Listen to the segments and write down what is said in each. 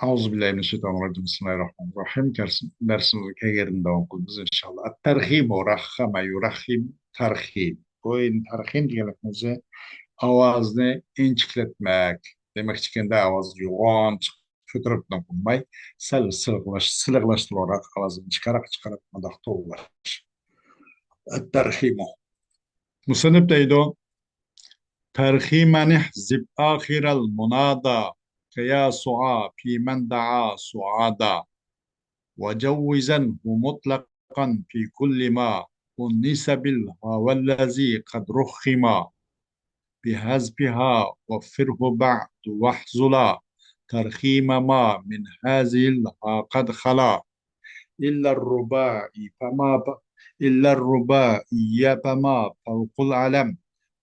Euzubillahimineşşeytanirracim. Bismillahirrahmanirrahim. Dersimizi kegerinde okuyacağız inşallah. Terhim o rahhama yurahim terhim. Bu terhim demek avazni inçikletmek. Demek ki avaz yoğun kötürüp dokunmay. Sılıglaştırarak avazını çıkarak madakta ulaş. Terhim o. Musanıp deydi o. ترخيما احذب آخر المنادى كيا سعى في من دعا سعادا وجوزنه مطلقا في كل ما أنس بالهوى الذي قد رخما بحذفها وفره بعد واحزلا ترخيم ما من هذه قد خلا إلا الرباعي إلا الرباعي فما فوق العلم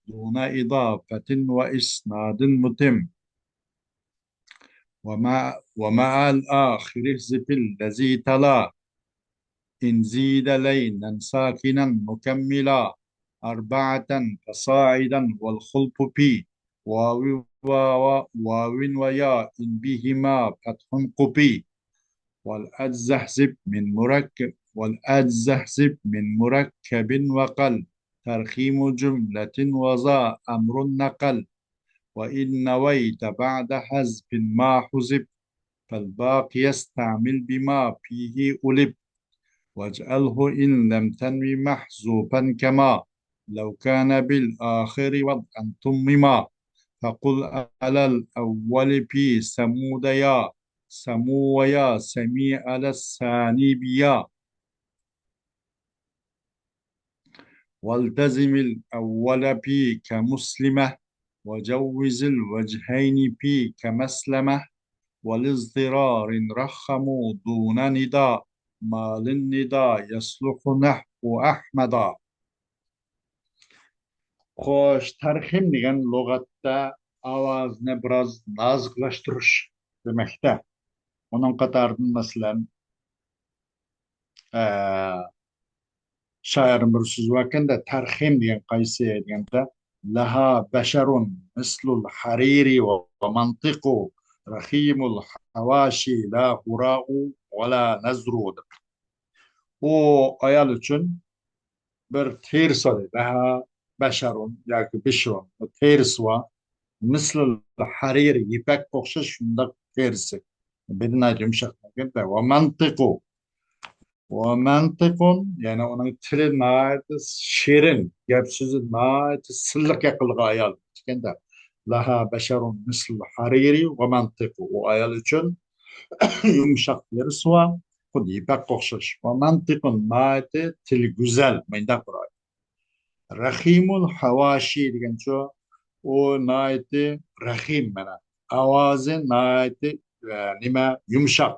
دون إضافة وإسناد متم ومع الآخر احذف الذي تلا إن زيد لينا ساكنا مكملا أربعة فصاعدا والخلف في واو وياء بهما فتح قبي والأجزحزب من مركب وقل ترخيم جملة وظا أمر نقل وإن نويت بعد حذف ما حذف فالباقي يستعمل بما فيه ألب واجعله إن لم تنوي محذوفا كما لو كان بالآخر وضعا تمما فقل على الأول في سمود يا سمو ويا سمي على الثاني بيا والتزم الأول في كمسلمة وجوز الوجهين في كمسلمة والاضطرار رخموا دون نداء ما للنداء يصلح نحو أحمدا. Hoş, terhim degan lügatda avazni biraz naziklaştırış demekte. Onun katarında mesela şairin bir sözü varken de terhim degan qaysi deganda laha basharun mislul hariri ve mantiqu rahimul havaşi la hura'u ve la nazru. O ayal için bir ters var. Laha basharun yani bişrun. O ters var. Mislul hariri ipek okşaş şunda tersi. Bedina yumuşak. Ve mantiqu ومنطق يعني onun tili nayet şirin, gap sözü nayet sıllık yakılgı ayal. Kendi laha beşerun misl hariri ve mantıku. O ayal için yumuşak bir sıva, kudi ipek okşaş. Ve mantıkun nayet tili güzel, meyda kuray. Rahimul havaşi diyen şu, o nayet rahim mena. Avazı nayet nime yumuşak.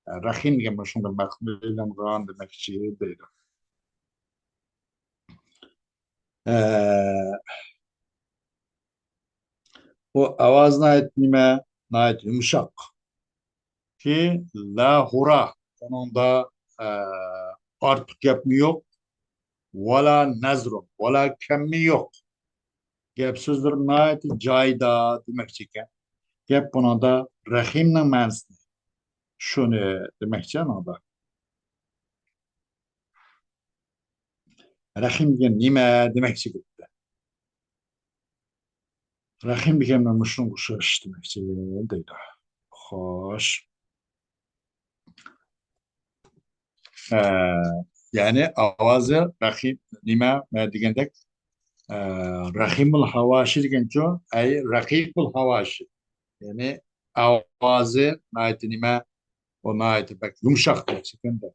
Rahim demek şunda makbulen ran demek şey değil. Ee, O avaz nait nime nait yumuşak ki la hura onun da e, artık yapmı yok vela nazrun vela kemmi yok. Gap sözler nait cayda demek çeken. Gap buna da rahimle manasını şunu demek çeken o da. Rahim diye nime demek çeken. Rahim bir kemle muşun kuşaş demek çeken değil. Hoş. Ee, Yani avazı rahim nime digendek rahimul havaşi digen ço ay rakikul havaşi yani avazı nayet nime o nayet bak yumuşak gerçekten de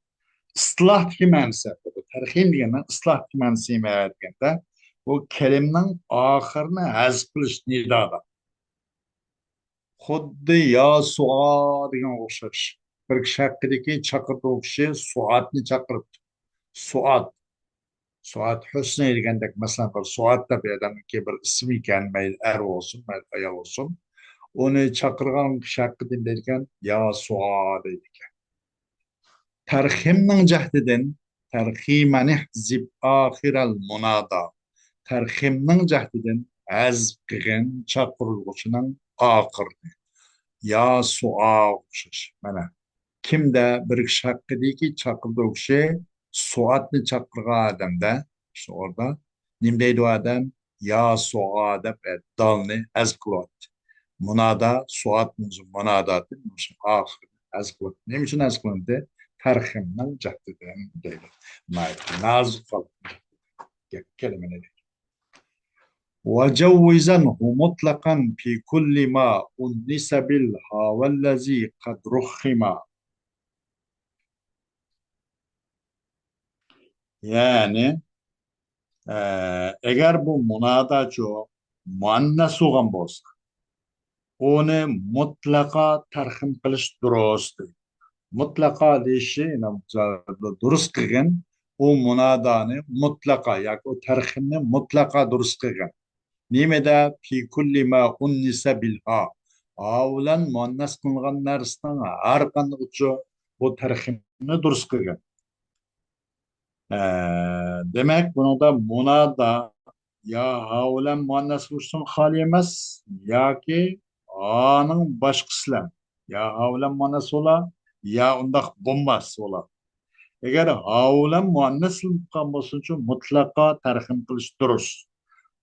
ıslah ki manası bu terhim diyen ıslah ki manası meğerdikende o kelimenin ahırını hazf kılış nidada xuddi ya suat diyen okşaş bir şakkıdaki çakırdı kişi suatni çakırıp suat Suat Hüsnü degandek mesela bir Suat da bir adamın ki bir ismi iken mayl er olsun, mayl ayol olsun. Onu çakırgan kişi hakkı dinlerken ya Suat dedik. Terhimnin cahdiden terhimen ihzib ahiral munada. Terhimnin cahdiden azb kıgın çakırılgıçının akır. ya suğa o'xshash. Mana kimda bir kishi haqidagi chaqirdi u kishi soatni chaqirgan odamda işte orada nim deydi o adam ya suğa deb dalni az qilyapti. Munada suat munada deb oxir az qilyapti. Nima uchun az qilindi? Tariximdan jahdidan deydi. Nazik qolib kelimalar. وجوزنه مطلقا في كل ما أنس بالها والذي قد رخم. Yani eğer bu munadaço muannas olgan bolsa onu mutlaka tarhim qilish durust. Mutlaka deyişi durust qilgan o munadani mutlaka yoki o tarhimni mutlaka durust qilgan. Nimede fi kulli ma unnisa bilha. Avlan muannas kılgan narsdan har qanday uchu bu tarhimni durust qilgan. Demek bunu da buna da ya havlen muannas vursun hali emas ya ki anın başkasılan ya havlen muannas ola ya undaq bulmaz ola. Eğer havlen muannas kan bolsun için mutlaka tarhim kılış durus.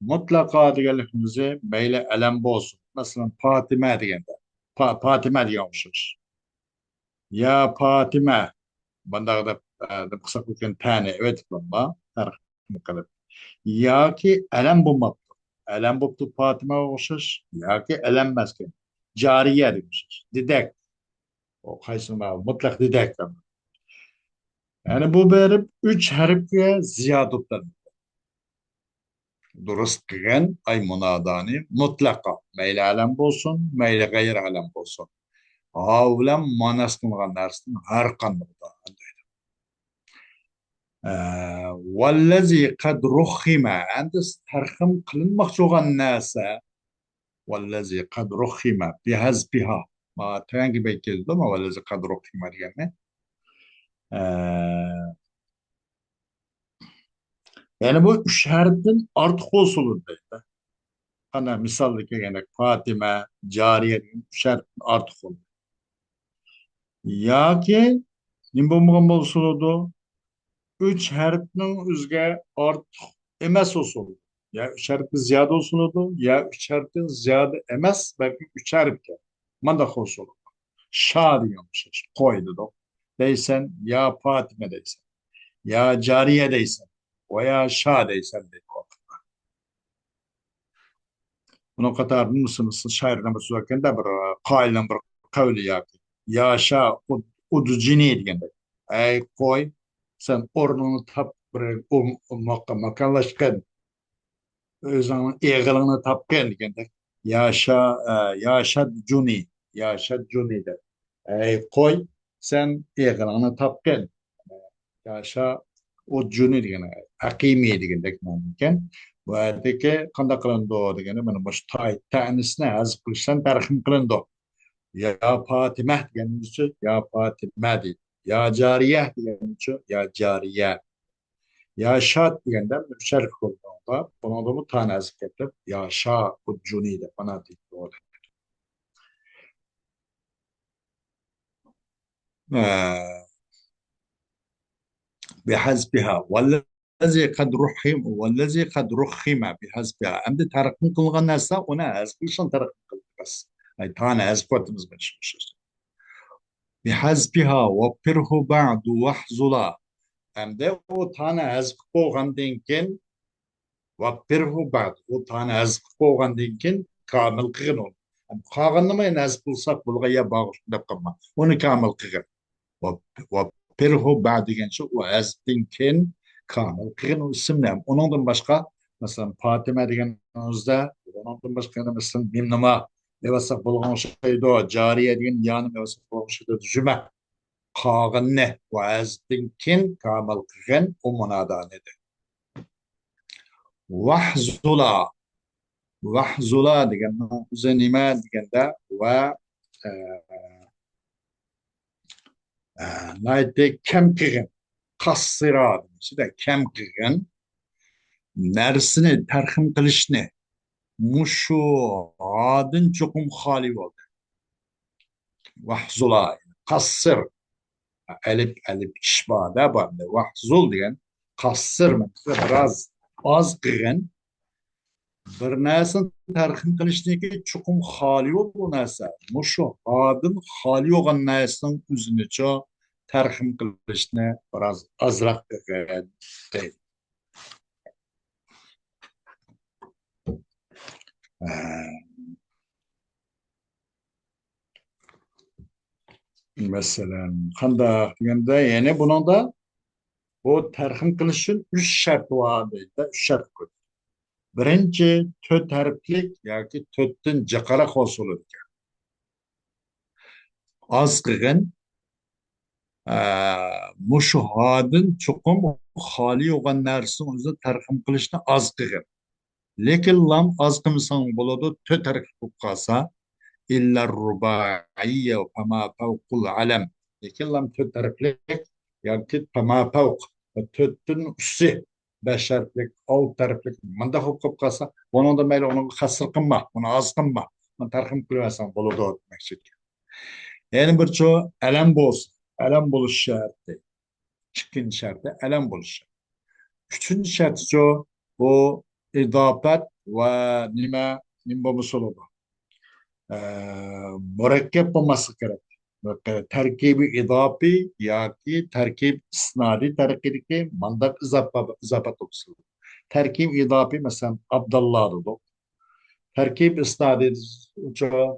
Mutlaka deganligimizni meyle elem bolsun. Masalan Fatime degende. Fatime degan o'xshash. Ya Fatime bandagda qısa qilgan tane evet bulma tarhim qilib. Yoki alam bo'lmabdi. Alam bo'libdi Fatima o'xshash yoki alanmaskan. Jariya deb o'xshash. Didak. O qaysi mutlaq didak. Yani bu berib 3 harfga ziyodatdan durust qilgan ay munadani mutlaqa. Mayli alam bo'lsin, mayli g'ayr alam bo'lsin. Ha bilan manas qilgan narsaning har qanday vallazi qad ruhima endi tarhim qilinmoqchi bo'lgan narsa vallazi qad ruhima bihazbiha ma tayangi bet keldi ama vallazi qad ruhima degani yani bu üç harfdan ortiq bo'lsin deydi. Ana misalda kelganda Fatima, Cariye üç harfdan ortiq bo'ldi. Yoki nima bo'lmagan bo'lsin üç harfning o'ziga ortiq emas bo'lsin. Ya üç harfli ziyade olsun oldu ya üç harfli ziyade emez belki üç harfli. Manda olsun. Şa diyormuş. Koydu da. Deysen ya Fatime deysen. Ya Cariye deysen. Veya Şa deysen de. Bunun katarını mısınız? Şairden bir sözlerken de bir kailen bir kavli yaptı. Ya Şa uducini diyende. Ey koy sen ornunu tap bir makallaşkan özünün eğilini tapken degende yaşa cuni yaşa cuni de koy sen eğilini tapken yaşa o cuni degene hakimi degende mümkün bu yerdeki kanda kılındı o degene benim baş tanisine az kılıştan tarihim kılındı ya Fatime degene ya Fatime değil ya cariye degene ya cariye Yaşa diyenden müşerrif olduğunda buna da bu tanesi getirip yaşa bu cunide bana deyip doğru. بحسبها والذي قد رحم والذي قد رخم بحسبها عند ترقم كل الناس ona az kılşan tarakkım kıldı bas. Ay tane az kotimiz başmış. بحسبها وفره بعد وحزلا hem de o tane az koğandın وفره بعد وطان عزق بوغان دينكن كامل قغنون قاغن ما ينعزق بلصاق بلغيا باغش دقما ون كامل قغن وفره بعد دينشو وعزق دينكن كامل قغنون اسمنام onundan başka mesela Fatime degenimizde onundan başka mesela mimnama mevasak bulgan şeydi o cariye degen yani mevasak bulgan şeydi cüme qağın ne وعزق دينكن كامل قغن o munada nedir Vahzula. Vahzula deganda o'zi nima deganda va naytda kam qilgan qassira ichida kam qilgan narsani tarhim qilishni mushu odin cho'qim xoli bo'ldi Vahzula kassır elip işbada var. Vahzul diyen kassır mesela biraz az kıgın bir narsa tarixim qilishniki chuqum xoli bu narsa. Mushu odam xoli bo'lgan narsaning o'zinicha tarixim qilishni biroz ozroq qilgan deydi. Masalan, qanday deganda, ya'ni buningda bu tarixim qilish uchun 3 shart bor deydi, 3 shart qo'ydi. Birinchi, 4 harflik yoki 4dan jiqara hosil ekan. Az qilgan mushu hodin chuqum xoli bo'lgan narsani o'zida tarixim qilishni oz qilgan. Lekin lam oz qilmasang bo'ladi, 4 harf bo'lib qolsa illa rubaiyya va ma fawqul alam. Lekin lam 4 harflik yoki ma fawq 4dan usti 5 harflik, 6 harflik manda bo'lib qolsa, bunda mayli uni qasr qilma, uni oz qilma, uni tarixim qilmasang bo'ladi demoqchi. Yani bir çoğu elem bolsun. Elem buluş şartı. İkinci şartı elem buluş şartı. Üçüncü şartı çoğu bu idafet ve nime musulubu. Mürekkep olması gerek. Terkibi idafi ya ki terkib isnadi terkibi mandak izafet olsun. Terkib idafi mesela Abdullah'dı. تركيب إسنادي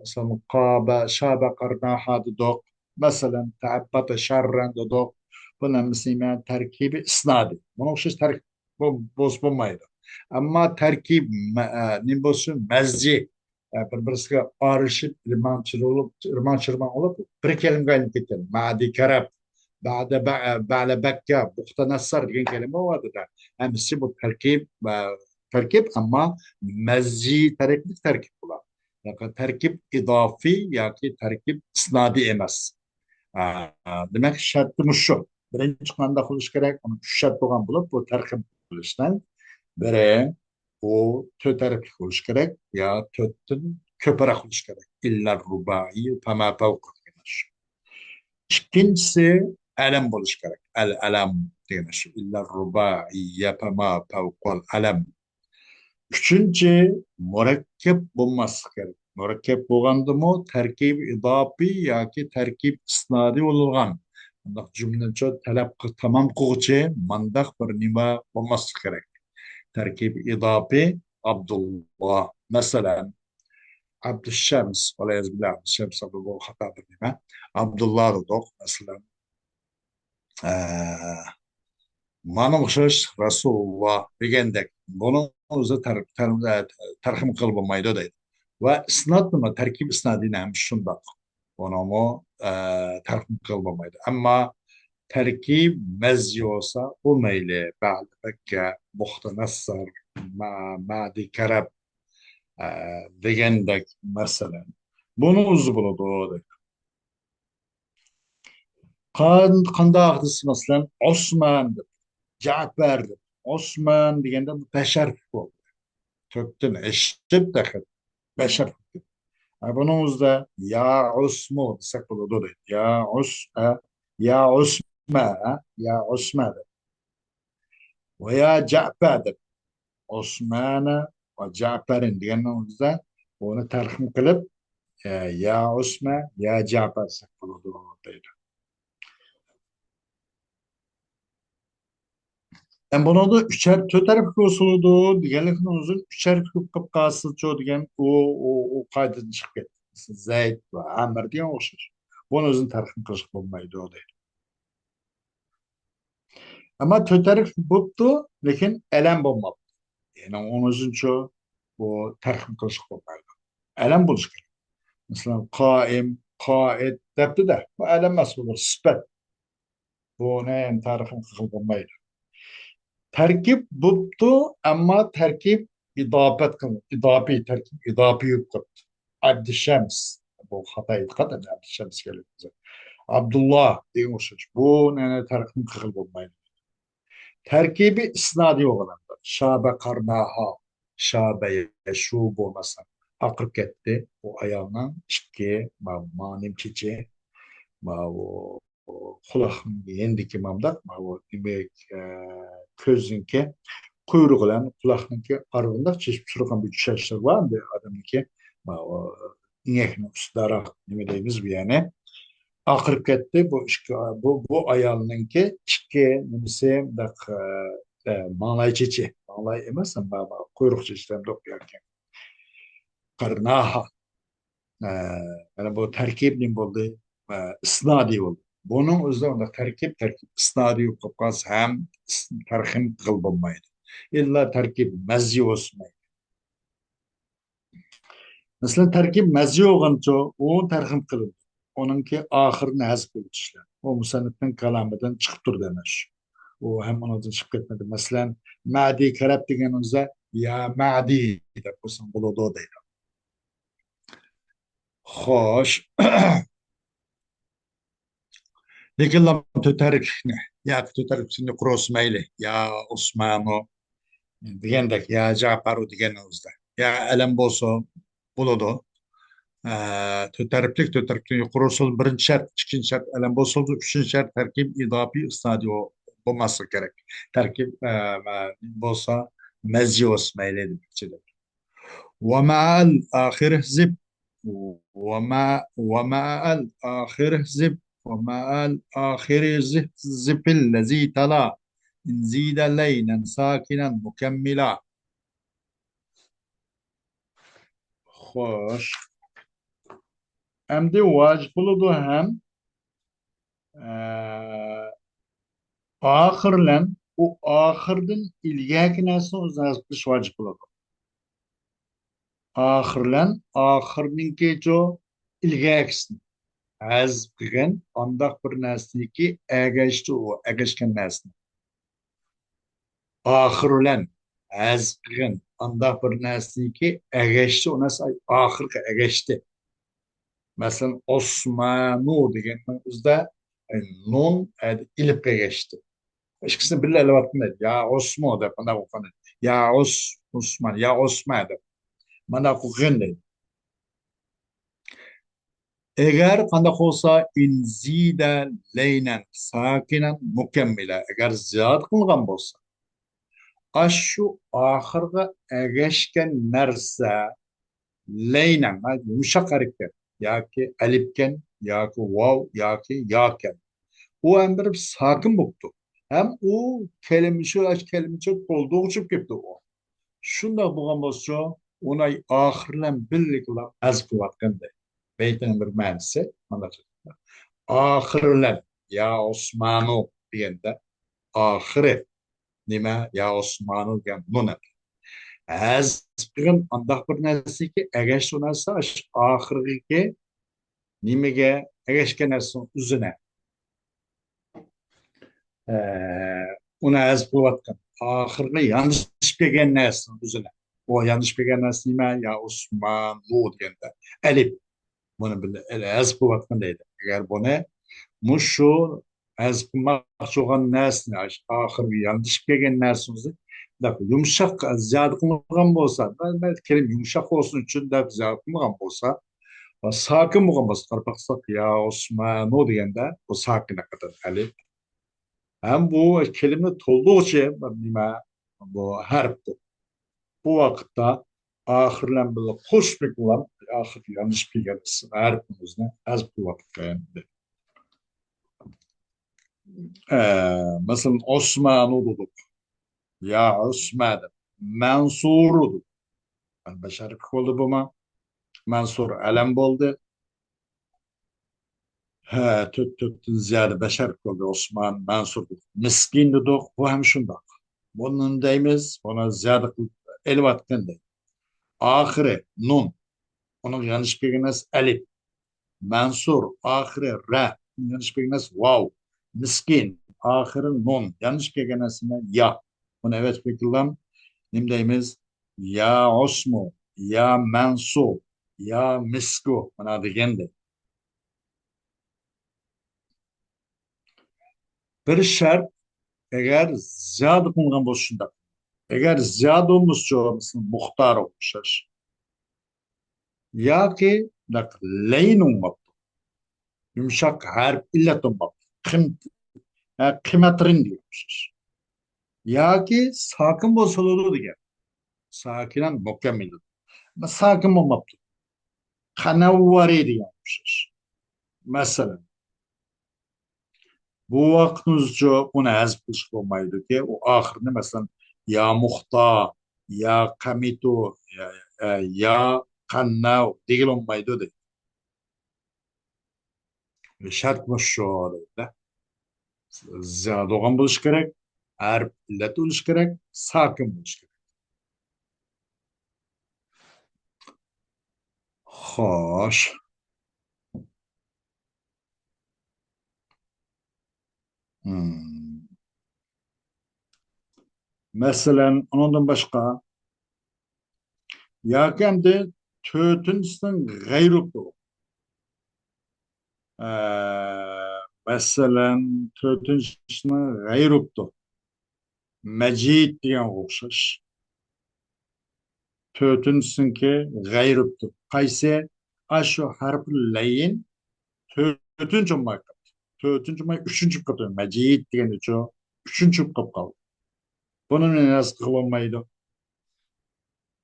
مثلا قاب شاب قرناها دوق مثلا تعبط شرا دوق بنا مسلمان تركيب إسنادي منوش تركيب بوس بومايدا أما تركيب نيمبوسون مزجي bir-birisiga qarishib irman-chirman olib bir kelimaga aylanib ketgan. Ma'di karab, ba'la bakka, buxta nassar degan kelima borda. Hamisi bu tarkib ama mezzi tarkib bular. Yani tarkib idafi yoki tarkib isnadi emas. Demak, sharti shu. Birinchi qanday qilish kerak? Uni 3 shart bo'lgan bo'lib, bu tarkib qilishdan biri bu 4 harfli bo'lishi kerak yo 4dan ko'proq bo'lishi kerak. İlla rubai fama fawqa degan shu. İkincisi alam bo'lishi kerak. Al alam degan shu. İlla rubai fama fawqal alam. Üçüncü murakkep bulması gerek. Murakkep bo'lganda mı terkib idafi yoki terkib isnadi bo'lgan. Bundaq cümleçe talab tamam qiluvchi mandaq bir nima bo'lması kerak. Terkib idafi Abdullah mesela Abdüşşems والعياذ بالله Abdüşşems bu hata bir nima. Abdullah dedik mesela mana o'xshash Rasululloh degandek buni o'zi tarhim qilib bo'lmaydi deydi. Va isnod nima tarkib isnodini ham shundoq. Buni tarhim qilib bo'lmaydi. Ammo tarkib mazzi bo'lsa bo'lmaydi. Ba'd bakka, muxtanassar, ma'di karab degandek masalan. Buni o'zi bo'ladi. Qanday desa masalan Osman Cafer, Osman deganda bu beşer bo'ldi. To'rtdan eshitib daxil beşer. Bunimizda ya Osmo desak bo'ladi. Ya Osma, ya Osma va ya Cafer. Osmana va Caferin deganimizda buni tarhim qilib ya Osma, ya Cafer desak bo'ladi. Buna da üçer töter usulüdür. Diğerlerinin uzun üçer kıpkası çoğu diyen o kaydı çıkıp gitti. Zeyd ve Amr diyen oşur. Bunun uzun tarifini kırışık bulmaydı o değil. Ama töter buptu, lekin elem bulmadı. Yani onun uzun çoğu bu tarifini kırışık bulmaydı. Elem buluş gerek. Mesela kaim, kaid depti de bu elem nasıl olur? Sıfat. Bu ne tarifini kırışık bulmaydı. Terkip buptu ama terkip idafet kılın. İdafi yukkut. Abdüşşems. Bu hatayı dikkat edin. Abdüşşems geliyor bize. Abdullah diye uçuş. Bu ne terkip kıl bulmayın. Terkibi isnadi olanlar. Şabe karnaha. Şabe yeşubu mesela. aqirib ketdi bu ayolning ikki manim kechi bu quloqni endiki mamdaq bu demak ko'zniki quyruq bilan quloqniki arg'indoq cheshib turgan bir tushashlar bor endi odamniki inakni ustidaroq nima deymiz bu ya'ni aqirib ketdi bu ikki bu ayolninki ikki nimasi daq mang'lay chechi mang'lay emas quyruq chechdan o'qiyotgan qarnaha mana bu tarkib nim bo'ldi isnodiy bo'ldi buning o'zida unda tarkib isnodiy bo'lib qolsa ham tarxim qil bo'lmaydi illa tarkib mazzi o'smaydi masalan tarkib mazzi bo'lgancha u tarxim qilindi onunki oxirini hazb qilib ishlar u musannifning kalamidan chiqib turdi ana shu u ham unadan chiqib ketmadi masalan ma'diy karab deganimizda ya ma'diy deb qo'ysam bo'ladi deydi xo'sh lekin lam to'tarikni ya to'tarikni quros mayli ya usmanu degandek ya japaru deganimizda ya alam bo'lsa bo'ladi to'tarikli qurusul birinchi shart ikkinchi shart alam bo'lsa uchinchi shart tarkib idofiy isnodiy bo'lmasi kerak tarkib bo'lsa mazzi o'smayli demoqchidir ومع الآخر زب ومع الآخر زب ومع الآخر زب زب الذي تلا إن زيد لينا ساكنا مكملا خوش أمدي واجب بلدو هم آخر لن و آخردن إلياك ناسو uzatmış vacip buludu. Ahirlen ahirninki jo ilgaksin. Az qilgan andaq bir narsaniki agashdi u agashgan narsani. Ahirlen az qilgan andaq bir narsaniki agashdi u narsa ahirga agashdi. Masalan Osmanu deganning o'zida nun ilib agashdi. İkisini birle elevatmaydi. Ya Osmo deb mana o'qiladi. Ya Osman ya Osma deb mana o'qiladi. Eğer qandaq olsa inzida leynen sakinan mükemmela eğer ziyad qilgan bo'lsa ashu oxirgi agashgan narsa leynen yumshoq harakat yoki alifkan yoki vav yoki yokan u ham bir sokin bo'libdi ham u kelimacha to'ldi uchib ketdi u shundoq bo'lgan bo'lsa uni oxirlan birliklar az qilayotganday beytinin bir ma'nosi oxirlan ya Osmanu deganda oxiri nima ya Osmanu degan nuna az qilgan andoq bir narsaki agash u narsa oxirgi nimaga agashgan narsani o'zini uni az qilayotgan oxirgi yanlishib kelgan narsani o'zini o yanlış kelgan narsa nima ya Osmanu deganda alif bunu bile az qilayotgan deydi agar buni mushu az qilmoqchi bo'lgan narsani oxirgi yanlış kelgan narsamizni yumshoq ziyod qilgan bo'lsa kelim yumshoq bo'lsin uchun deb ziyod qilgan bo'lsa sokin bo'lgan bo'lsa qarab baqsak ya Osmanu deganda bu sokin qadar alif ham bu kelima to'ldiqcha nima bu harfdir bu vaqtda oxirlan bilan qo'shib bilan oxir yanlış kelgan harfimizni az qilyapgan masalan Osmanu dedik ya Osman Mansur dedik basharif bo'ldi bu ma Mansur alam bo'ldi ha to'rtdan ziyada basharif bo'ldi Osman Mansur dedik miskin dedik bu ham shundoq buni deymiz buni ziyada qilib elvatganday oxiri nun onun yanlış kelgan alif Mansur ahiri ra yanlış kelgan vav miskin ahiri nun yanlış kelgan ya bunu evet bekliyorum nim deymiz ya osmu ya mansu ya misku mana deganda bir shart agar ziyod qilgan bo'lsa shunda agar ziyod bo'lmasa muxtor o'xshash yoki layn ummabdi, yumshoq harf illat ummabdi, qimatrin deyapsiz. Yoki sokin bo'lsa degan. Sokinan mukammal. Sokin bo'lmabdi. Qanavvari deyapsiz. Masalan, bu vaqtimizcha uni hazb qilish bo'lmaydiki, u oxirini masalan ya muxto, ya qamitu, ya qannav degan olmaydi deydi. Shart shu deydi. Ziyoda bo'lishi kerak, harf illat bo'lishi kerak, sokin bo'lishi kerak. Xo'sh. Hmm. Masalan, ondan boshqa yoki endi to'rtinchisidan g'ayrutlu. Masalan, to'rtinchisini g'ayrutlu. Majid degan o'xshash. To'rtinchisiniki g'ayrutlu. Qaysi? Ashu harfi layin to'rtinchi umma. To'rtinchi umma uchinchi qilib majid degan uchun uchinchi qilib qoldi. Buni nasib qilolmaydi.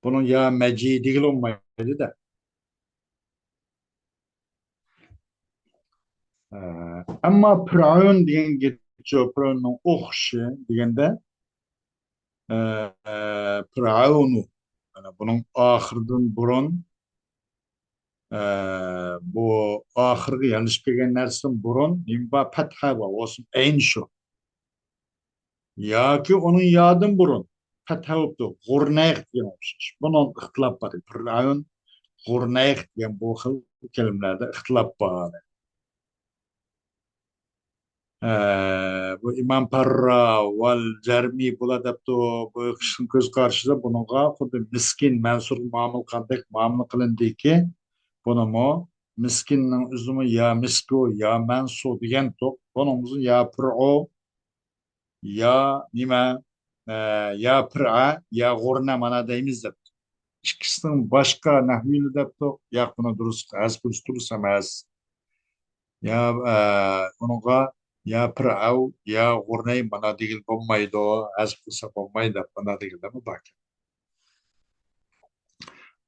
Buni ya majid deyilolmaydi-da. Ammo Fir'aun degan geçiyor. Fir'aunning o'xishi deganda Fir'aunu yani bunun oxiridan burun bu oxirgi yanlış kelgan narsadan burun nimba fatha va olsun ayn shu yoki uning yodidan burun fatha bo'libdi g'urnayq degan o'xshash. Bunun ixtilof bor. Fir'aun g'urnayq degan bu xil kelimalarda ixtilof bor. Bu İmam Parra val Cermi bula deptu bu kişinin göz karşıda bununla xuddi miskin mansur muamil qandak muamil qilindi ki bunu mu miskinning üzümü ya misku ya mansu degan to'q bunimizni ya pir'o ya nima ya pir'a ya g'urna mana deymiz deb ikkisining boshqa nahvini deb to'q yo'q buni durust durust emas ya bunga ya Pirav ya Gurney mana digil bommaydo az qilsa bommaydi mana digilda mudokara.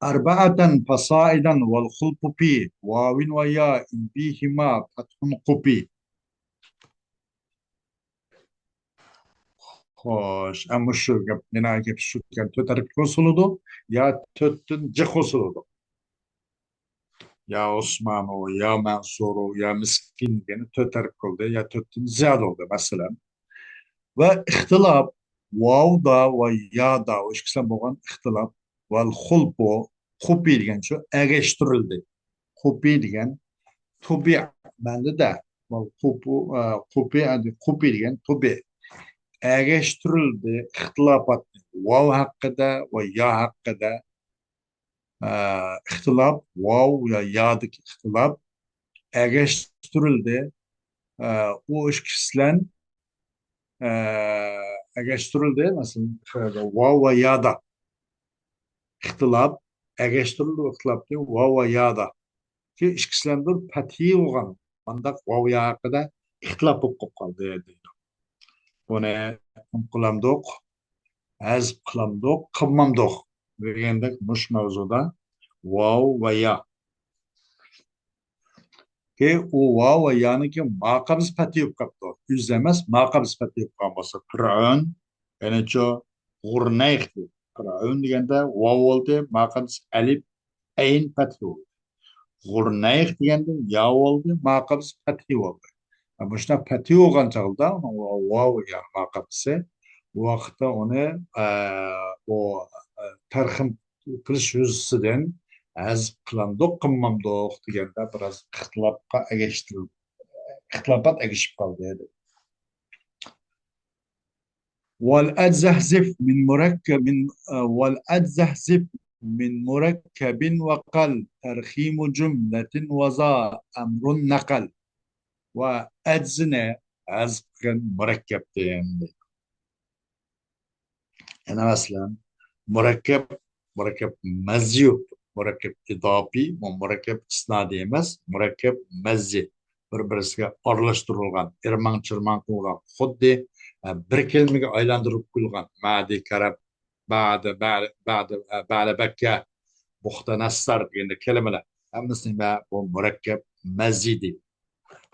Arba'atan fasaidan wal khulqu fi wawin wa ya in bihima fathun qupi. Xo'sh, amma shu gap mena gap shu kan to'tarib qo'suludu ya to'ttin jiqosuludu. Ya Osmanu, ya Mansuru, ya Miskin yani to'tarib qildi, ya to'ttin ziyod oldu masalan. Ve ihtilaf vavda ve yada o ikisinden bo'lgan ixtilof val xulpo xupi degan shu ergashtirildi. Xupi degan tubi bandida val xupi xupi degan tubi ergashtirildi ixtilofat vav haqida va ya haqida ixtilof vav ya yadagi ixtilof ergashtirildi. O ikisinden ergashtirildi nasıl vav ve yada ixtilof ergashtirildi ixtilof vav ve yada ki ikisinden patiy bo'lgan mandaq vav ya haqida ixtilof bo'lib qoldi deydi. Buni qilamdiq hazb qilamdiq qilmamdiq degandek mush mavzuda vav va ya ki u vav va yaniki maqam sifati bo'lib qoldi. Yuz emas maqam sifati bo'lib qolgan bo'lsa Fir'aun yana shu g'urnayq Fir'aun deganda vav oldi maqam alif ayn fath bo'ldi. G'urnayq deganda ya oldi maqam fathi bo'ldi. Bu shuna fathi bo'lgan chog'da vav ya maqamsi bu vaqtda uni o tarxim qilish yuzasidan hazb qilamdiq qilmamdiq deganda biroz ixtilofga ergashtirildi. ixtilofat ergashib qoldi. والأجزهزف من مركب والأجزهزف من مركب وقل ترخيم جملة وزا أمر نقل وأجزنا عزق مركب يعني أنا مثلا مركب مزيوب murakkab idofiy va murakkab isnodiy emas, murakkab mazzi bir-birisiga aralashtirilgan, irmang chirmang qilgan, xuddi bir kelimaga aylantirib qo'yilgan ma'di karab, ba'da bakka, buxta nassar degan kelimalar hammasini bu murakkab mazzi deydi.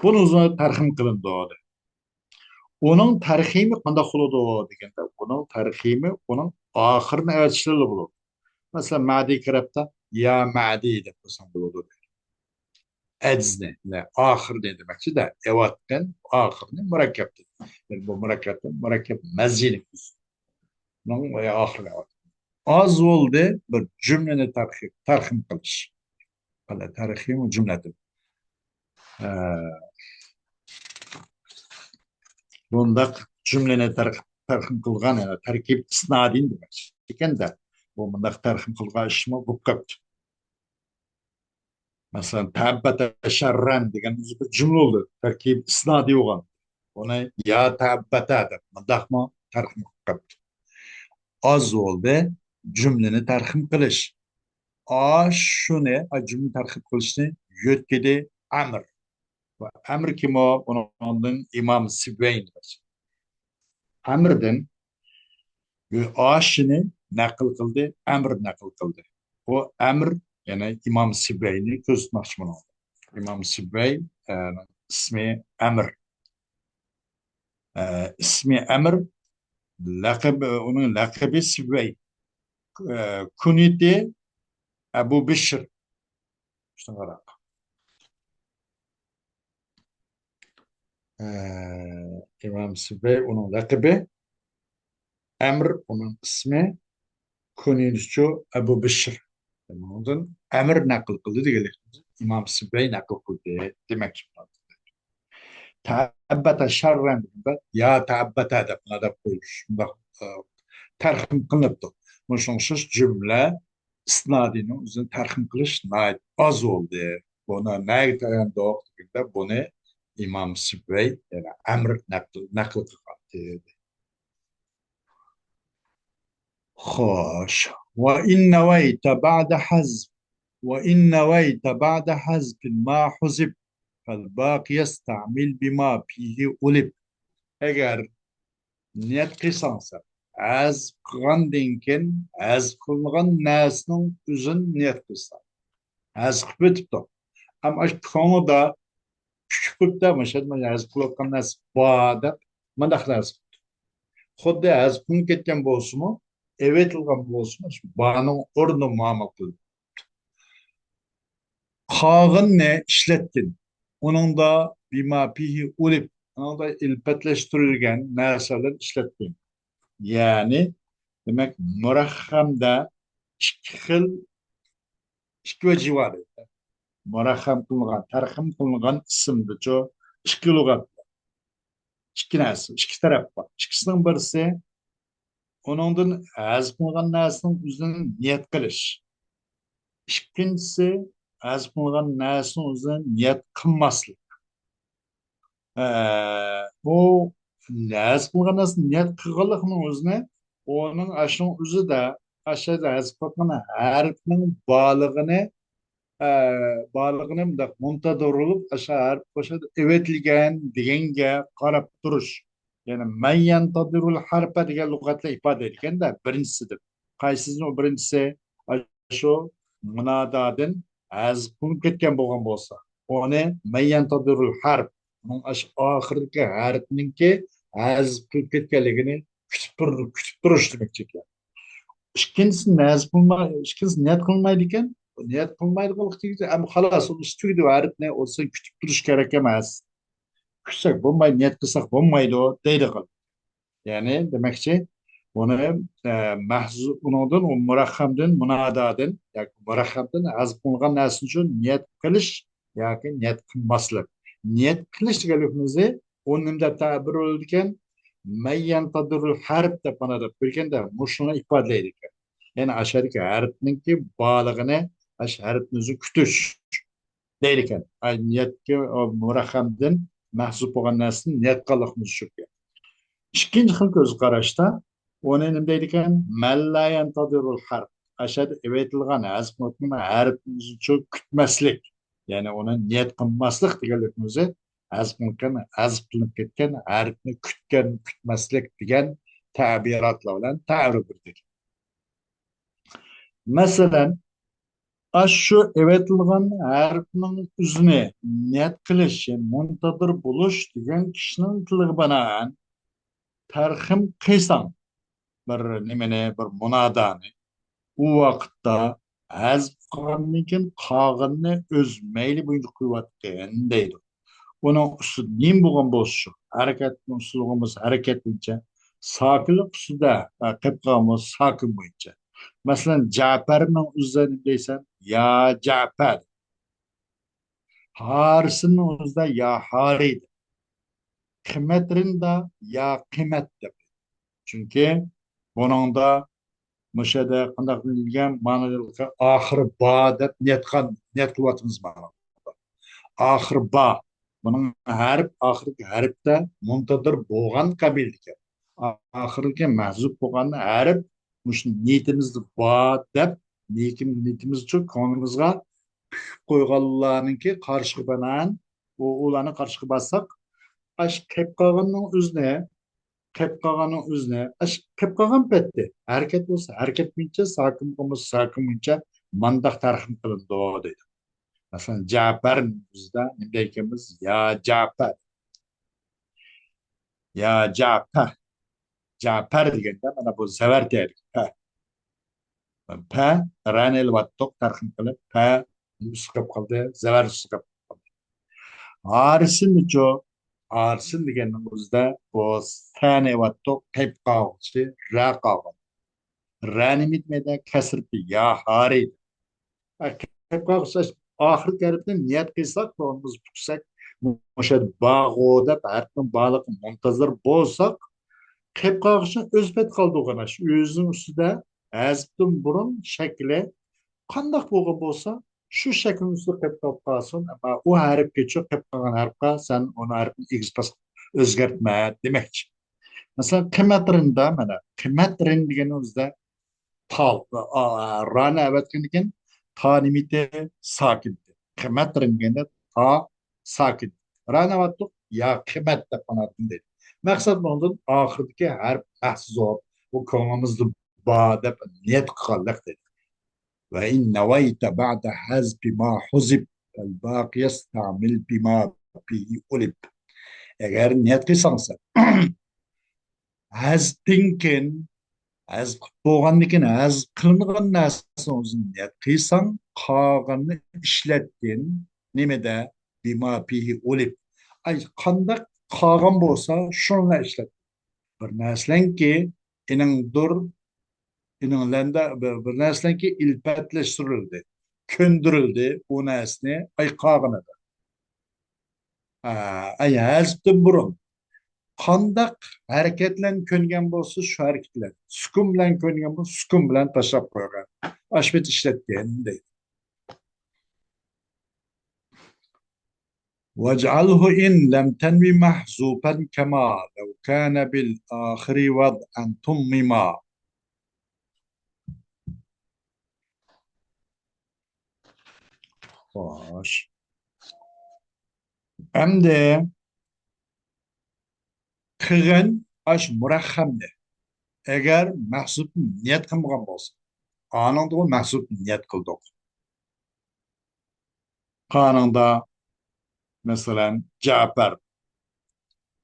Buni o'zi tarxim qilindi. Onun tariximi qanday bo'ladi deganda, uning tariximi uning oxirini aytishlar bo'ladi. Masalan, ma'di kirabda ya ma'di deb qo'ysam bo'ladi. Ajizni, oxir demakchi-da, evatdan oxirni murakkab. Yani bu murakkabdan murakkab mazini bunun oxiri. Az bo'ldi bir jumlani tarxim qilish. Qala tarixim jumladir. Bundaq cümleni tarxim qilgan, tarkib isnadin demek. Ekanda bu bundaq tarxim qilgan ishmi bu ko'p. Masalan, tabbata sharran degan bir jumla oldu. Tarkib isnadi olgan. Ona ya tabbata deb bundaqmi tarxim qilib. Az oldu cümleni tarxim qilish. Shuni cümle tarxim qilishni yo'tkidi amr. Amr kim o? Onun İmam Sibveyn. Amr'den aşını nakıl kıldı, emr nakıl kıldı. O emr yani İmam Sibeyni gözütmekçi bunu. İmam Sibey ismi emr. İsmi emr, onun lakabı Sibey. Kuniti Ebu Bişr. İşte olarak. İmam Sibey onun lakabı, emr onun ismi, kunitçi Ebu Bişr. Ondan emir nakıl kıldı diyelim. İmam Sibey nakıl kıldı demek. Taabbata şerren ya taabbata da buna da koymuş. Terhim kılıptı. Muşonsuz cümle isnadini uzun terhim kılış nait az oldu. Buna nait dayandı olduğunda bunu İmam Sibey yani emir nakıl kıldı. خوش وإن نويت بعد حذف وإن نويت بعد حذف ما حذف فالباقي يستعمل بما فيه ألف. Eğer niyet kıysansa az kılgandınken az kılgan nesinin üzün niyet kıysan. Az kıpıtıp da. Ama konu da küçük de mesela az kılgan nes bağda mandaklar. Xuddi az kun ketken bolsumu evet kılgan bolsumu bağının ornu muamel kıldı. Kağın ne işlettin? Onun da bima pihi ulip, onun da ilpetleştirilgen narsalar işlettin. Yani demek murahhamda iki xil iki veci var. Murahham kılıngan, tarhim kılıngan isimdi. Ço iki lugat, iki narsa, iki taraf var. İkisinden birisi onundan az kılıngan narsının üzerine niyet kılış. İkincisi az kılıngan narsının üzerine niyet kılmaslık. Bu az kılıngan narsının niyet kılgınlığının üzerine onun aşının üzü de aşağıda az kılıngan harfinin bağlığını da muntadır olup aşağı harf başa evetilgen degenge qarab duruş. Yani men yantadirul harpa degan lug'atla ifade etgan da birinchisidir. Qaysisini o birinchisi shu munodadan az kun ketgan bo'lgan bo'lsa, uni men yantadirul harf oxirgi harfninki az kun ketganligini kutib turish demak ekan. İkincisi niyat qilmaydi ekan. Niyat qilmaydi qilib ama xalos uni ustida harfni o'zi kutib turish kerak emas. Kutsak bo'lmaydi, niyat qilsak bo'lmaydi deydi. Yani demekçi bunu undan o murakhamdan munadadan yani murakhamdan az kılgan narsın için niyet kılış yani niyet kılmaslık. Niyet kılış deganimizni onun da tabir olurken mayyan tadurul harf deb bana da bilganda mushuni ifodalaydi. Yani aşağıdaki harfninki bağlığını harfimizni kutish deydi ekan. Niyatga murakhamdan mahzub bo'lgan narsani niyat qilishimiz shu. İkinci xil ko'z qarashda onu nima deydi ekan? Mallayan tadirul harf. aşağıda evetilgan azmutun harfimiz için kütmeslik. Yani ona niyet kılmaslık digelikimizi azmutkan azıplanıp ketken harfini kütken kütmeslik digen tabiratla bilen ta'rif ettik. Mesela şu evetilgan harfinin üzerine niyet kılış, yani muntadır buluş digen kişinin tılığı bana terhim kıysan bir nimene bir munadani u vaqtda hazb qilgandan qog'inni o'z mayli bo'yicha qilyotgan deydi. Uning usti nim bo'lgan bo'lishi harakat usulimiz harakat bo'yicha sokinlik ustida qilib qolgan sokin bo'yicha. Masalan, Japarning o'zida nima deysan? Ya Japar. Harisning o'zida ya Hari. Qiymatrinda ya qiymat deb. Chunki buningda Muşada qandaq bilgan ma'noda oxiri ba deb niyat qilyapmiz mana. Oxiri ba. Buning harf oxirgi harfda muntadir bo'lgan qabil ekan. Oxirgi mahzub bo'lgan harf mush niyatimizni ba deb niyatimiz uchun ko'nglimizga qo'yganlarniki qarshiga banan ularni qarshiga bassak ash qilib qolganning o'zini qilib qolganning o'zini qilib qolgan paytda harakat bo'lsa harakat bo'yicha sokin bo'lmasa sokin bo'yicha mandaq tarhim qilindi deydi. Masalan, Ja'far bizda nima deymiz? Ya Ja'far, ya Ja'far, Ja'far deganda mana bu zavar deydi. Pa ranel vattoq tarhim qilib pa siqib qoldi, zavar siqib qoldi. Arisincho Arsin deganning o'zida bu sani vattoq qilib qoldi, ra qoldi. Ranimidmede kesirdi ya hari. Ahir garibden niyet kıysak da onumuz tutsak muşa bağoda harfin bağlık muntazır bolsak kep kalkışın özbet kaldı o kadar. Özün üstüde azbın burun şekli kandak boğu bolsa şu şeklin üstüde kep kalksın ama o harf geçiyor kep kalkan harfka sen onu harfin x özgertme demek. Mesela kıymetlerinde kıymetlerin digenimizde tal rana evetkendiken ta limite sakin. Kıymet renginde ta sakin. Rana vattuk ya kıymet de kanatın dedi. Maksat ondan ahırdaki her bahsiz olup bu konumuzda bağda niyet kallık dedi. Ve in nevayte ba'de hazbi ma huzib el baqi yestamil bima bihi ulib. Eğer niyet kıysansa hazdinken az bo'lgandan az qilingan narsani o'zini niyat qilsang qolganini ishlatgin nimada bima pihi o'lib ay qandaq qolgan bo'lsa shuni ishlat bir narsalanki iningdir ininglarda bir narsalanki ilpatlashtirildi ko'ndirildi u narsani ay qolganida ay hazbdan burun qandaq harakatlan ko'ngan bo'lsa shu harakatlan sukun bilan ko'ngan bo'lsa sukun bilan tashlab qo'ygan ashbet ishlatgan deydi واجعله إن لم تنوي محذوفا كما لو كان بالآخر وضعا تمما xo'sh endi qilgan ash murahamni agar mahzub niyat qilmagan bo'lsa anında o mahzub niyat qildik qanunda mesela Cafer,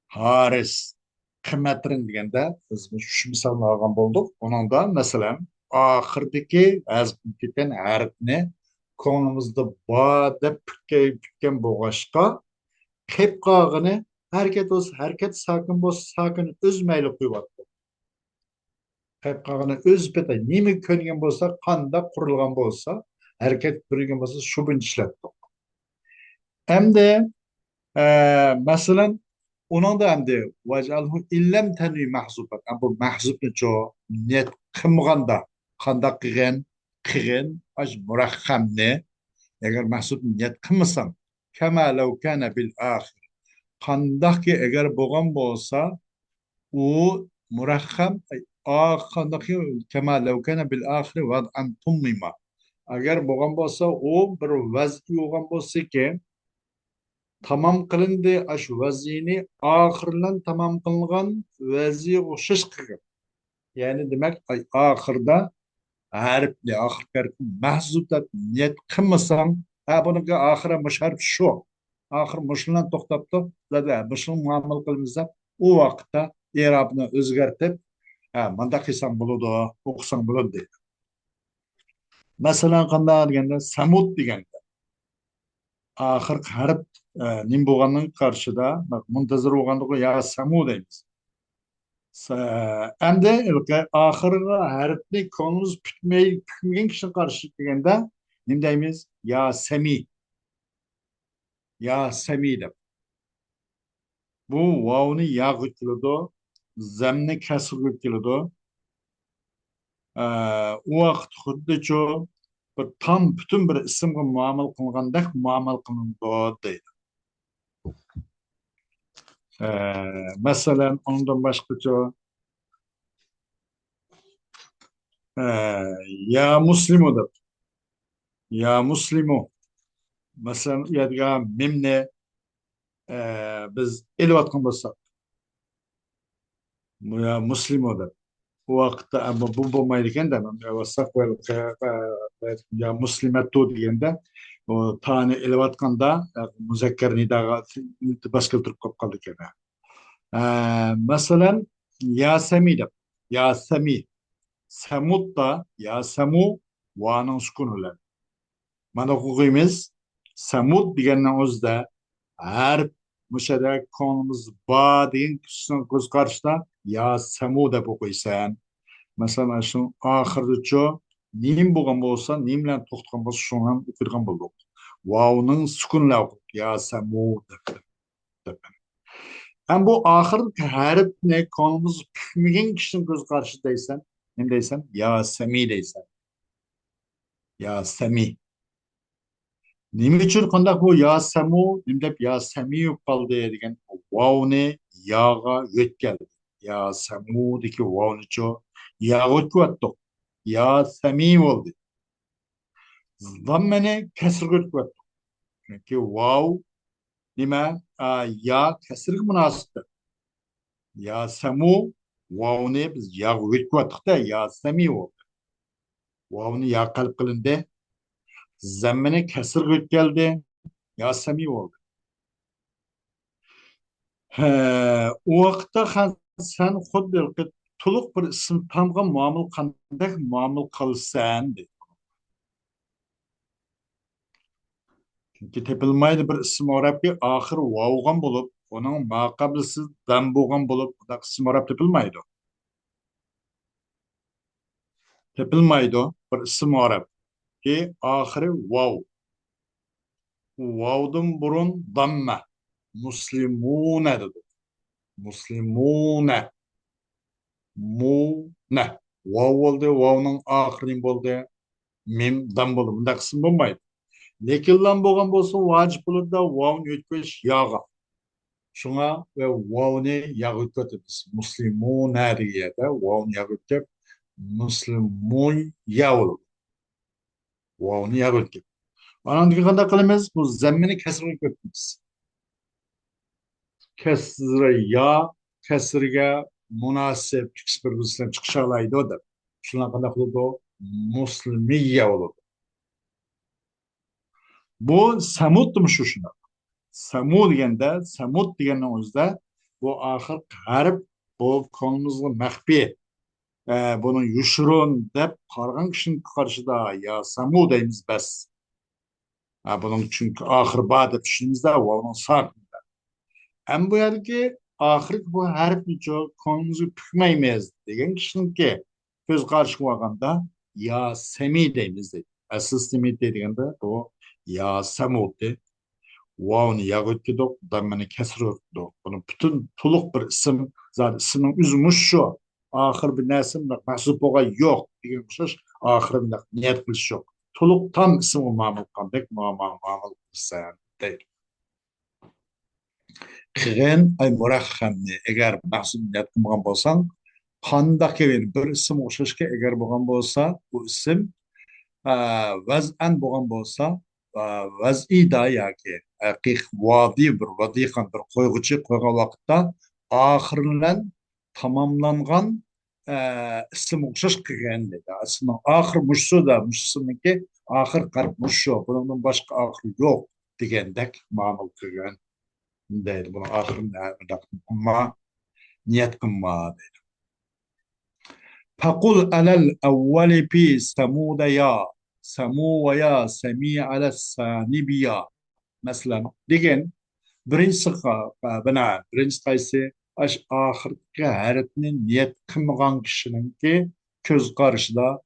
Haris, Kıymetrin degende biz şu misalını algan bulduk. Onun da mesela ahırdaki azbüketen harfini konumuzda bağda pükken boğaşka kep kağını hareket olsa hareket sakin boz sakin özmeyle kuyuvatlı. Kep kağını öz bete nimi köngen bolsa kanda kurulgan bolsa hareket bürgen bolsa şu bin işlettik. Hem de mesela onun da hem de vecalhu illem tenvi mahzubat. Bu mahzub ne çoğu net kımganda kanda kıgen az murakham ne eğer mahzub net kımısan kema lev kana bil ahir kanda ki eğer boğan bolsa o murakham كما لو كان بالآخر وضعا تمم. Agar bo'lgan bo'lsa, u bir vazifa bo'lgan bo'lsa ki tamam qilindi, shu vaziyni oxirlan tamam qilingan vaziga o'xshash qilgan. Ya'ni demak, oxirda harfni oxirgi harfni mahzub deb niyat qilmasang, bunga oxiri musharf shu. Oxir mushlan to'xtabdi, zada mushlan muomala qilamiz deb u vaqtda i'robni o'zgartib, manda qilsam bo'ladi, o'qisam bo'ladi deydi. Masalan, qanday deganda samud deganda oxirgi harf nim bo'lganning qarshida muntazir bo'lganligi ya samu deymiz. Endi oxirgi harfni ko'nglimiz putmagan kishini qarshi deganda nim deymiz? Ya sami. Ya sami deb. Bu vavni yag'ib keladi, zamni kasrga keladi. U vaqt xuddi shu bir tam bütün bir ismga muomala qilgandek muomala qilinadi deydi. Masalan, ondan boshqacha ya muslimu deb. Ya muslimu. Masalan, u yerga mimni biz elayotgan bo'lsak, ya muslimu deb. Bu vaqtda bu bo'lmaydi ekanda, ya muslimatu deganda o tani elayotganda muzakkar nidoga boshqa turib qolib qoldi ekan. Masalan, Yasami deb. Yasami. Samud da Yasamu vaning sukun bilan. Mana o'qiymiz. Samud deganning o'zida harf musharak konimiz ba degan kishining ko'z qarshida Yasamu deb o'qiysan. Masalan, shu oxiricha nim bo'lgan bo'lsa, nim bilan to'xtagan bo'lsa, shuni ham o'qirgan bo'ldik. Vavning sukunla Yasamu deb. Hem bu ahir harf ne konumuz püfmegen kişinin göz karşıdaysan, ne deysen? Ya Semi deysen. Ya Semi. Nimi için kondak bu ya Semu, nem dep ya Semi yok kaldı degen. Vav ne yağa yöt geldi. Ya Semu deki vav ne ço. Ya yöt kuattok. Ya Semi oldu. Zammene kesir göt kuattok. Çünkü vav nime ya kesir münasiptir. Ya Semu vavni biz ya yutqatda ya Semi oldu. Vavni ya qalb qilindi. Zammini kasr o'tkaldi. Ya Semi oldu. O vaqtda sen xuddi to'liq bir ism tamga muomala qanday muomala qilsan dedi. Chunki tepilmaydi bir ism arabga oxir vavgan bo'lib, uning maqablisi dam bo'lgan bo'lib, bu ism arab tepilmaydi. Tepilmaydi bir ism arab ki ahiri vav. Vav'dan burun damma. Muslimune dedi. Muslimune. Mune. Vav oldu. Vav'nın ahirin oldu. Mim dam oldu. Bunda kısım bulmaydı. Lekin lan bo'lgan bo'lsa vacip bo'ladi da vav'ni o'tkazish yog'i. Shunga ve vav'ni yog' o'tkazamiz. Muslimune deganda vav'ni yog' o'tkazib muslimun ya bo'ladi. Vav'ni yog' o'tkazib. Anam qanday qilamiz? Bu zammini kasrga ko'pmiz. Kasra ya kasrga munosib bir chiqisha oladi deb. Shunaqa qanday qiladi? Muslimiya bo'ladi. Bu samudmi shu shunaqa. Samud deganda, samud deganning o'zida bu oxir harf bu konimizga maxfiy. Buni yushurun deb qaragan kishining qarshida ya samud deymiz bas. Bunun çünkü ahir ba deb tushunimizda vavning saqida. Ham bu yerga oxirgi bu harfni konimizni pukmaymiz degan kishiniki ko'z qarshi olganda ya semi deymiz deydi. Asl semi deganda bu ya samudi vavni yag'itkidoq dammani kasrotdiq. Buni butun to'liq bir ism, zat ismning o'zimiz shu. Oxir bir narsa mahsub bo'lgan yo'q degan o'xshash oxirida niyat qilish yo'q. To'liq tam ismi ma'mul qilgandek muomala qilsan deydi. Qilgan ay muraxhamni agar mahsub niyat qilmagan bo'lsang, qandaq bir ism o'xshashga agar bo'lgan bo'lsa, bu ism vaz'an bo'lgan bo'lsa, vaz'ida yoki haqiq vodiy bir vadiqan bir qo'yg'uchi qo'ygan vaqtda oxiri bilan tamomlangan ism o'xshash qilgan dedi. Ismni oxiri mushsuda, mushsuniki oxir qarib mushu, bundan boshqa oxiri yo'q degandek ma'no qilgan deydi. Buni oxirini qilma, niyat qilma deydi. فقل على الأول في ثمود يا سمو ويا سمي على الثاني بيا مثلا ديجن برنس بنا برنس قايسي aş ahirgi haretini niyet kılmagan kişinin ki köz karşıda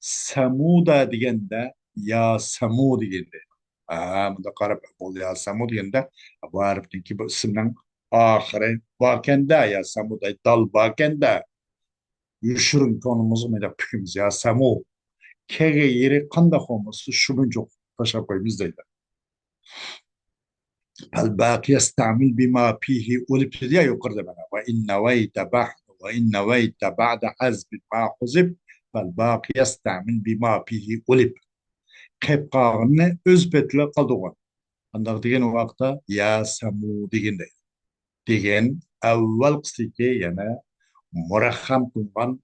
Samuda degende ya Samu degende. Bunda qarab bol ya Samu degende bu harfdeki bu isimden ahire bakende ya Samuda dal bakende yuşurun konumuzu mı da pükümüz ya Samu. Kege yeri kanda olması şunun çok taşa koyumuz değil. الباقي يستعمل بما فيه والابتداء يقرب بنا وإن نويت بعد وإن نويت بعد حذف ما حذف فالباقي يستعمل بما فيه ولب قيب قاغنة özbetli قلدوغن عندك ديген وقتا يا سمو ديген دي ديген أول قصيكي يعني مرخم قلغن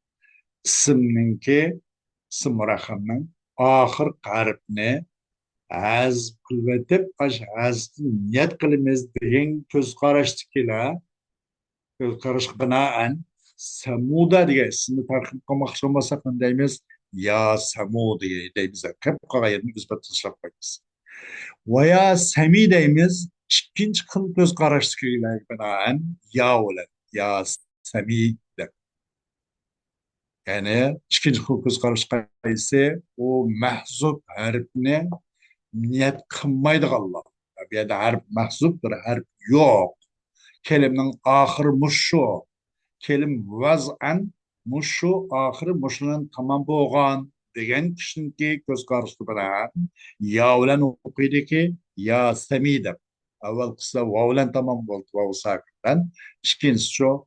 اسمنكي اسم مرخمن آخر قاربني az kılvetip aş az niyet kılımız deyin göz karıştıkıyla göz karış binaen Samuda diye ismini takip kılmak olmasa deyimiz ya Samu diye deyimiz hep kagayetini üzbet tışlapmayız. Veya Semi deyimiz ikinci kıl göz karıştıkıyla binaen ya olan ya Semi de. Yani ikinci kıl göz karıştıkıysa o mahzup harfini niyet kılmaydiganlar. Bir yerde harf mahzup bir harf yok. Kelimenin ahırı muşu. Kelim vaz'an muşu ahırı muşunun tamam boğan degen kişinki göz karıştı bana. Ya ulan okuydu ki ya semide. Evvel kısa va ulan tamam oldu va sakinden. İkincisi şu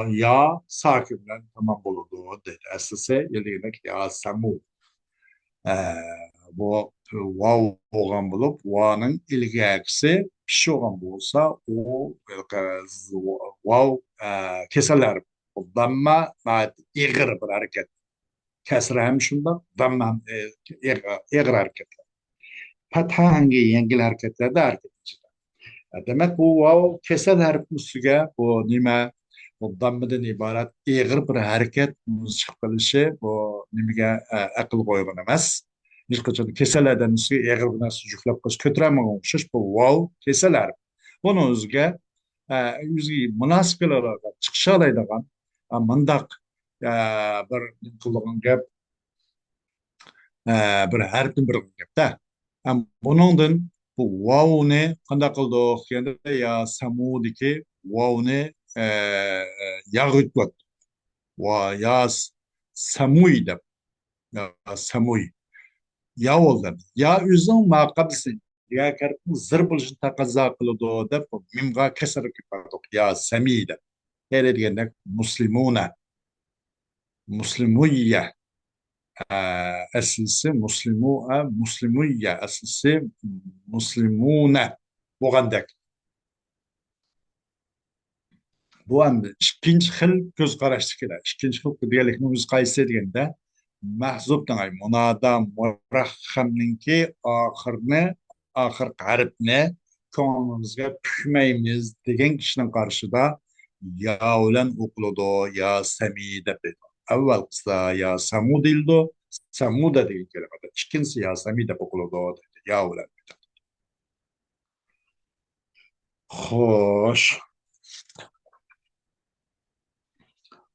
ya sakinden tamam oldu dedi. Esası yediğine ya samu. Bu vav bo'lgan bo'lib vaning ilgakisi kishi bo'lgan bo'lsa u vav kesalar damma ig'ir bir harakat kasra ham shundoq damma ham ig'ir harakatlar fatha hangi yengil harakatlarda harakat demak bu vav kesal harf ustiga bu nima bu dammadan iborat ig'ir bir harakat chiqib qilishi bu nimaga aql qo'ygan emas. Hech qachon kesalardan eg'ir bir narsa juftlab qo'yish ko'tarmagan o'xshash bu vov kesalar buni o'ziga munosib keladigan chiqish oladigan mundoq bir qilgan gap bir harfni bir gapda buningdan bu vovni qanday qildik deganda ya samudiki vovni yag'itlat va ya samuy deb samuy ya oldu. Ya üzüm makabsin. Ya kertin zır buluşun takaza kılıdı da mimga keser kipardık. Ya semide. Hele diyende muslimuna. Muslimuyye. Aslisi muslimu'a. Muslimuyye. Aslisi muslimune. Bu gandak. Bu anda ikinci xil göz karıştı kira. İkinci xil diyelikni biz kayse diyende mahzub dengay munada murahhamninki ahir harfni ko'nglimizga pukmaymiz degan kishining qarshida ya bilan o'qiladi ya sami deb avval qissa ya samu deyildi samuda degan kalimada ikkinchisi ya sami deb o'qiladi ya bilan xo'sh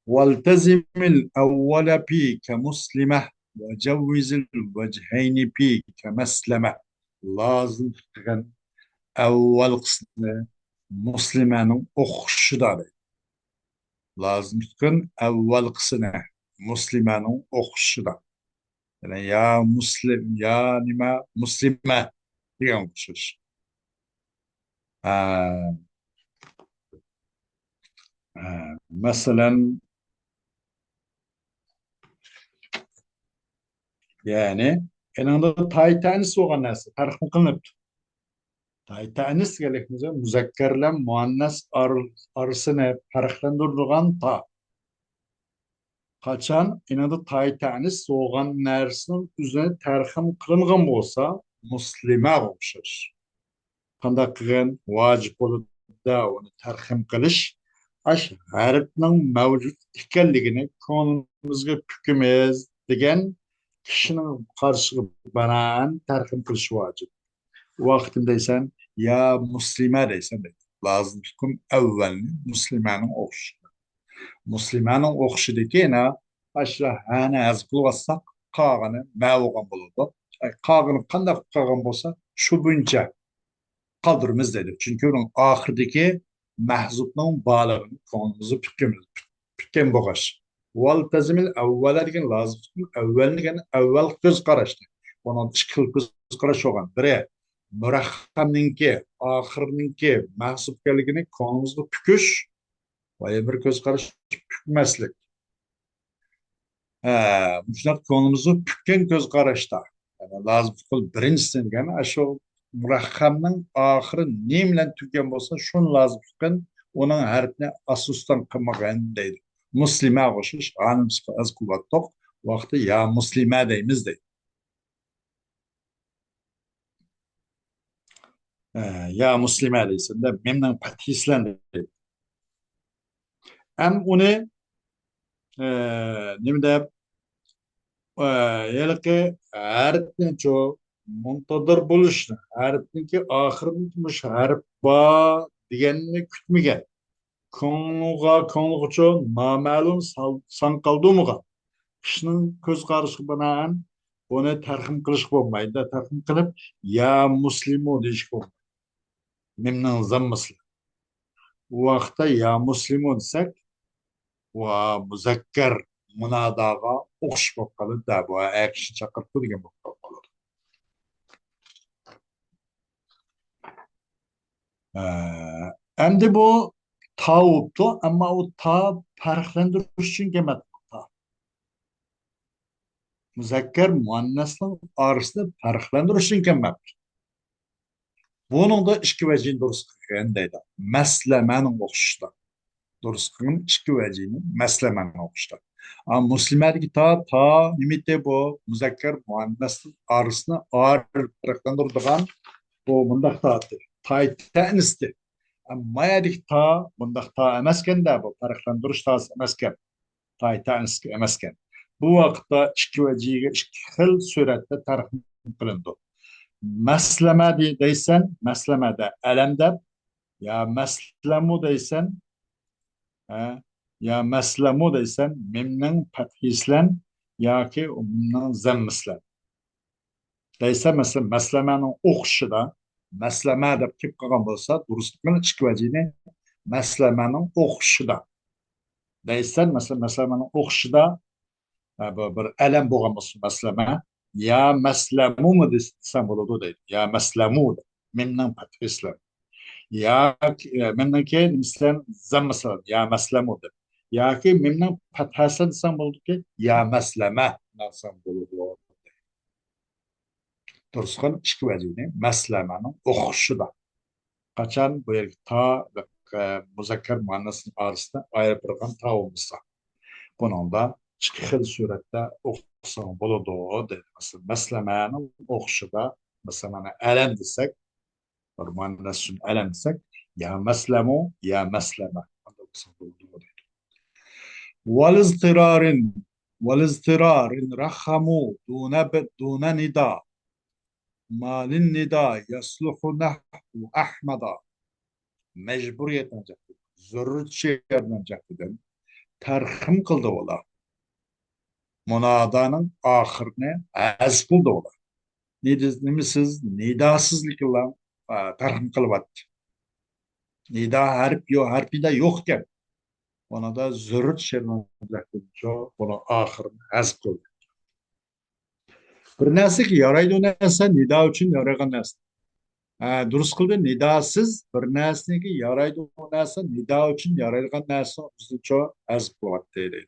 والتزم الأول في كمسلمة وجوز الوجهين في كمسلمة لازم تكون أول قسم مسلمان أخشدار لازم تكون أول قسم مسلمان أخشدار يعني يا مسلم يا نما مسلمة يوم شش مثلا Yani eninde taytanis olgan narsa tarixim kılınıp. Taytanis gerekmeze müzekkerle muannas arasını farklandırdıgan ta. Kaçan eninde taytanis olgan narsının üzerine tarixim kılıngan bolsa muslime oluşur. Qanday qilgan vojib bo'ladi uni tarhim qilish ash g'arbning mavjud ekanligini ko'nglimizga pukimiz degan kishining qarshiga banan tarhim qilish vojib. U vaqtim deysan ya muslima deysan lozim tutum avvalni muslimaning o'qishi muslimaning o'qishidagi ashra hana az qilib qog'ini ma'vogan bo'ladi. Qog'ini qanday qilgan bo'lsa shu buncha kaldırmız dedi. Çünkü onun ahirdeki mahzubның balığını konumuzu pikken boğaş. Val tezimil evvela degen lazım. Evvel degen evvel göz qaraştı. Onun iki göz qaraş olgan. Biri mürakkamninki, ahirninki mahzub keligini konumuzda püküş ve bir göz qaraş pükmeslik. Müşnak konumuzu pükken göz qaraşta. Yani lazım kıl birincisi degen aşağı murakkamning oxiri ne bilan tugagan bo'lsa shuni lozim tutgan uning harfini asusdan qilmagan deydi muslima qo'shish az quvvattoq vaqti ya muslima deymiz deydi ya muslima deysanda memdan pathislan deydi ham uni nima deb yilqi harfni muntadir bo'lishni harfniki oxirini tumush harf bor deganni kutmagan ko'ngilg'uchi noma'lum son qoldimuga kishining ko'z qarashiga binoan buni tarhim qilish bo'lmaydi tarhim qilib ya muslimu deyish bo'lmaydi memnon zammasli u vaqtda ya muslimu desak va muzakkar munodoga o'xshash bo'lib qoladi bu kishi chaqirib degan bo'lib qoladi endi bu ta bo'libdi ammo u ta farqlantirish uchun kelmadi ta muzakkar muannasning orasida farqlantirish uchun kelmabdi buningda ikki vajini durust qilgan deydi maslamaning o'qishda durust qilgan ikki vajini maslamaning o'qishda muslimadagi ta nimite bu muzakkar muannasning orasini farqlantiradigan bu bundaq ta'nisdi mayadik ta bundaq ta emaskanda bu farqlantirish tasi emaskan ta'niski emaskan bu vaqtda ikki vajiga ikki xil suratda tarhim qilindi maslama deysan maslamada alam deb ya maslamu deysan ya maslamu deysan mimning fathislan yoki mimning zammislan deysan masalan maslamaning o'qishida maslama deb kelib qolgan bo'lsa durustligini ikki vajini maslamaning o'qishida deysan masalan maslamaning o'qishida bir alam bo'lgan bo'lsa maslama ya maslamumi desam bo'ladi deydi ya maslamu memdan patrislam ya memdan keyin mislan zammaslan ya maslamu deb yoki memdan pathasi desam bo'ladiki ya maslama desam bo'ladi durustqan ikki vajini maslamaning o'qishida qachon bu yerga ta muzakkar muannasning orasida ayirib turgan ta bo'lsa buningda ikki xil suratda o'qisang bo'ladi deydi maslamani o'qishida masalan alam desak bir muannas uchun alam desak ya maslamu ya maslama والاضطرار والاضطرار رخموا دون نداء ما للنداء يصلح نحو أحمد mecburiyetten caktı. Zürrüt şehirden caktıdan terhim kıldı ola. Munadanın ahirine az kıldı ola. Nimisiz, nidasızlık ile terhim kılvattı. Nida harfi de yokken ona da zürrüt şehirden caktı. Bunu ahirine az kıldı. Bir narsa ki yaraydı o narsa nida için yaragan narsa. Durust qildi nidosiz bir narsaki yaraydi u narsa nido uchun yaraydigan narsa bizcha az qilyapti deydi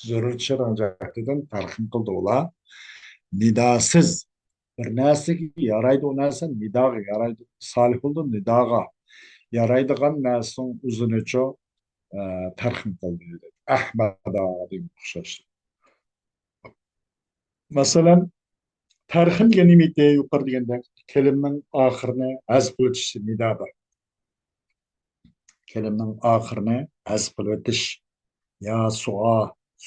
zurur sharoitidan tarhim qildi ular Nidasız bir narsaga yaraydi o narsa nidoga yaraydi. Solih bo'ldi nidoga yaraydigan narsaning o'zinicha tarhim qildi. Ahmada degan o'xshash. Masalan, tarhimga nima deydi yuqori deganda kelimning oxirini hazf qilish nidoda. Kelimning oxirini hazf qilib o'tish ya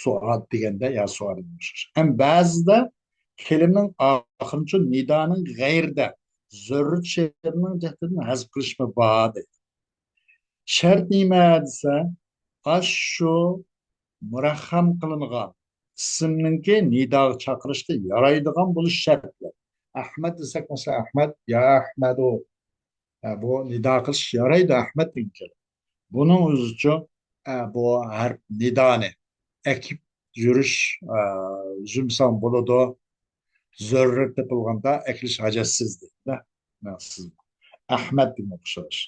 suat deganda ya suat demiş. Hem bazıda kelimenin ahırıncı nidanın gayrida zörrüt şeklinin cehdini hazf kılışma bağıdı. Şart nima desa, şu murahham kılıngan ismninki nidaga chaqirishga yaraydigan bo'lish shartlar. Ahmad desak mesela Ahmad ya Ahmad o. Bu nida qilish yaraydi Ahmad degan. Bunun o'zicha bu harf nidani ekip yurish zümsan bo'ladi. Zörrüt topilganda eklish hajatsiz deydi. Siz Ahmad degan o'xshash.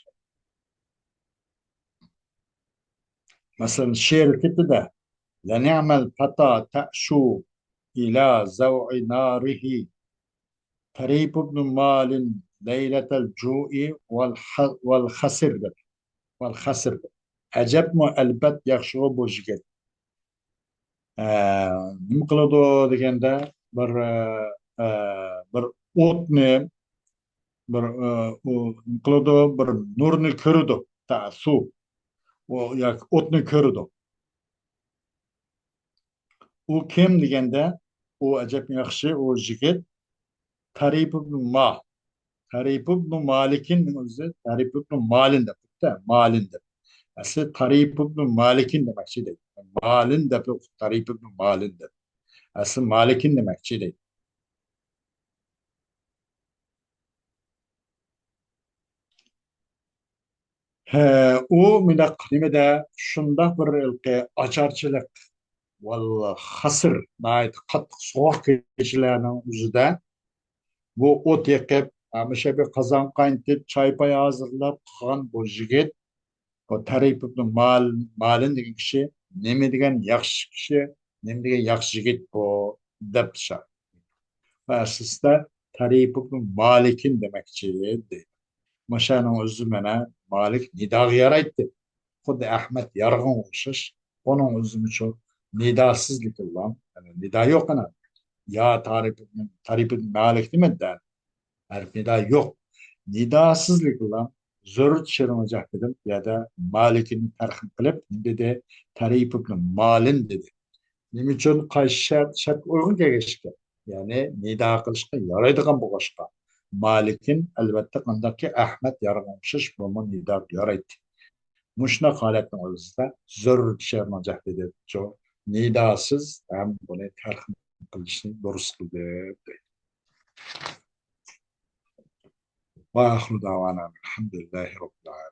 Masalan, she'r ketida لنعم الفتى تأشو إلى زوع ناره قريب ابن مال ليلة الجوع والخسر والخسر عجب مو البت يخشو بوجگت nima qiladi deganda bir o'tni nima qiladi bir nurni ko'rdi suv yoki o'tni ko'rdi u kim deganda u ajab yaxshi u yigit Tarif ibn Ma Tarif ibn Malik'in o'zi Tarif ibn Malin deb Malin deb asli Tarif ibn Malik'in demakchi deydi Malin deb Tarif ibn Malin deb asli Malik'in demakchi deydi u mundaq nimada shundoq bir ocharchilik val hasr qattiq sovuq kechalarning o'zida bu o't yakib o'sha bir qozon qaynatib choy poy hozirlab qilgan bu yigit bu Tarif ibn Malin degan kishi nima degan yaxshi kishi nima degan yaxshi yigit bu deb va aslida Tarif ibn Malik'in demakchi deydi Maşanın o'zi mana Malik nidoga yaraydi xuddi Ahmad yarg'in o'xshash onun o'zim uchun nidosizlik bilan nido yo'q ana ya Tarif ibn Malik demadi harf nida yo'q nidosizlik bilan zo'r tushirmajak dedim ya da Malik'ini tarhim qilib dedi Tarif ibn Malin dedi nima uchun qaysi shart uyg'un kelishgan ya'ni nido qilishga yaraydigan bo'lishqa Malik'in albatta qandaki Ahmad yarg'in o'xshash bo'lma nido yaraydi Muşna holatning o'zida zo'r tushirmajak dedi nidosiz ham buni tarhim qilishni durust qildi وآخر دعوانا الحمد لله رب العالمين